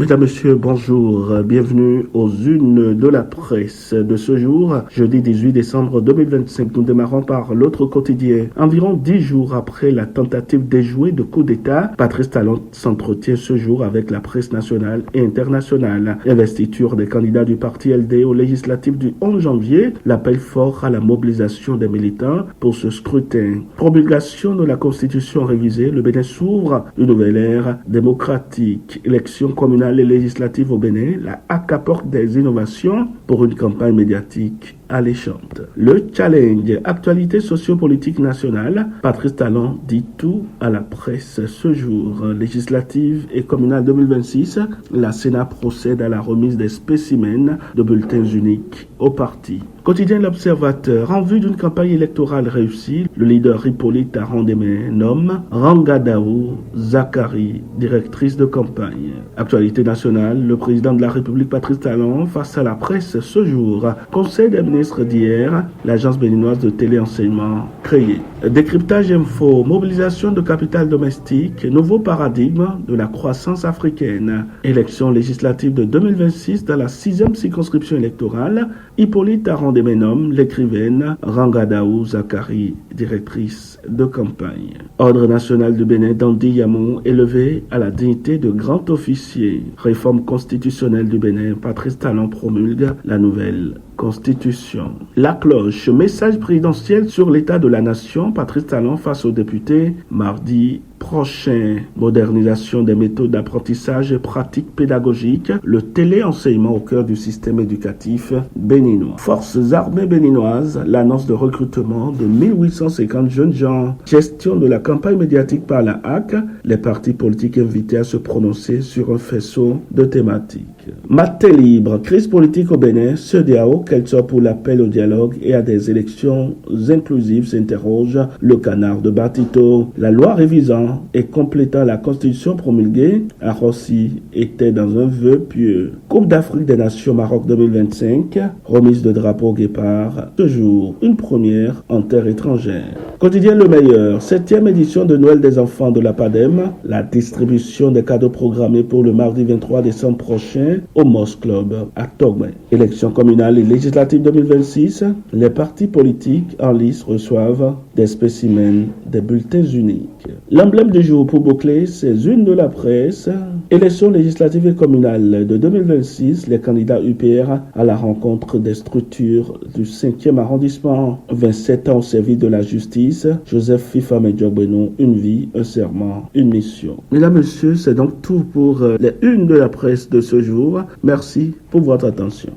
Mesdames, Messieurs, bonjour. Bienvenue aux unes de la presse de ce jour, jeudi 18 décembre 2025. Nous démarrons par l'autre quotidien. Environ 10 jours après la tentative déjouée de coup d'État, Patrice Talon s'entretient ce jour avec la presse nationale et internationale. Investiture des candidats du parti LD au législatif du 11 janvier, l'appel fort à la mobilisation des militants pour ce scrutin. Promulgation de la Constitution révisée, le Bénin s'ouvre une nouvelle ère démocratique. Élection communale et législative au Bénin, la HAC apporte des innovations pour une campagne médiatique alléchante. Le challenge, actualité sociopolitique nationale, Patrice Talon dit tout à la presse ce jour. Législative et communale 2026, la Sénat procède à la remise des spécimens de bulletins uniques au parti. Quotidien L'Observateur, en vue d'une campagne électorale réussie, le leader Hippolyte Arandemé nomme Rangadaou Zakari, directrice de campagne. Actualité nationale, le président de la République Patrice Talon face à la presse ce jour. Conseil des ministres d'hier, l'agence béninoise de téléenseignement créée. Décryptage info, mobilisation de capital domestique, nouveau paradigme de la croissance africaine. Élection législative de 2026 dans la 6e circonscription électorale, Hippolyte Arandemé nomme l'écrivaine Rangadaou Zakari, directrice de campagne. Ordre national du Bénin d'Andi Yamou élevé à la dignité de grand officier. Réforme constitutionnelle du Bénin, Patrice Talon promulgue la nouvelle Constitution. La cloche, message présidentiel sur l'état de la nation, Patrice Talon face aux députés mardi prochain. Modernisation des méthodes d'apprentissage et pratiques pédagogiques, le téléenseignement au cœur du système éducatif béninois. Forces armées béninoises, l'annonce de recrutement de 1850 jeunes gens. Gestion de la campagne médiatique par la HAC, les partis politiques invités à se prononcer sur un faisceau de thématiques. Maté libre, crise politique au Bénin, CEDEAO, quel sort pour l'appel au dialogue et à des élections inclusives, s'interroge le canard de Batito. La loi révisant et complétant la constitution promulguée à Rossi était dans un vœu pieux. Coupe d'Afrique des Nations Maroc 2025, remise de drapeau guépard, toujours une première en terre étrangère. Quotidien Le Meilleur, 7e édition de Noël des enfants de la PADEM, la distribution des cadeaux programmés pour le mardi 23 décembre prochain au Moss Club à Togmé. Élection communale et législative 2026, les partis politiques en lice reçoivent des spécimens des bulletins uniques. L'emblème du jour pour boucler ces unes de la presse. Élections législatives et communales de 2026, les candidats UPR à la rencontre des structures du 5e arrondissement. 27 ans au service de la justice, Joseph Fifa Medjobeno, une vie, un serment, une mission. Mesdames, Messieurs, c'est donc tout pour les unes de la presse de ce jour. Merci pour votre attention.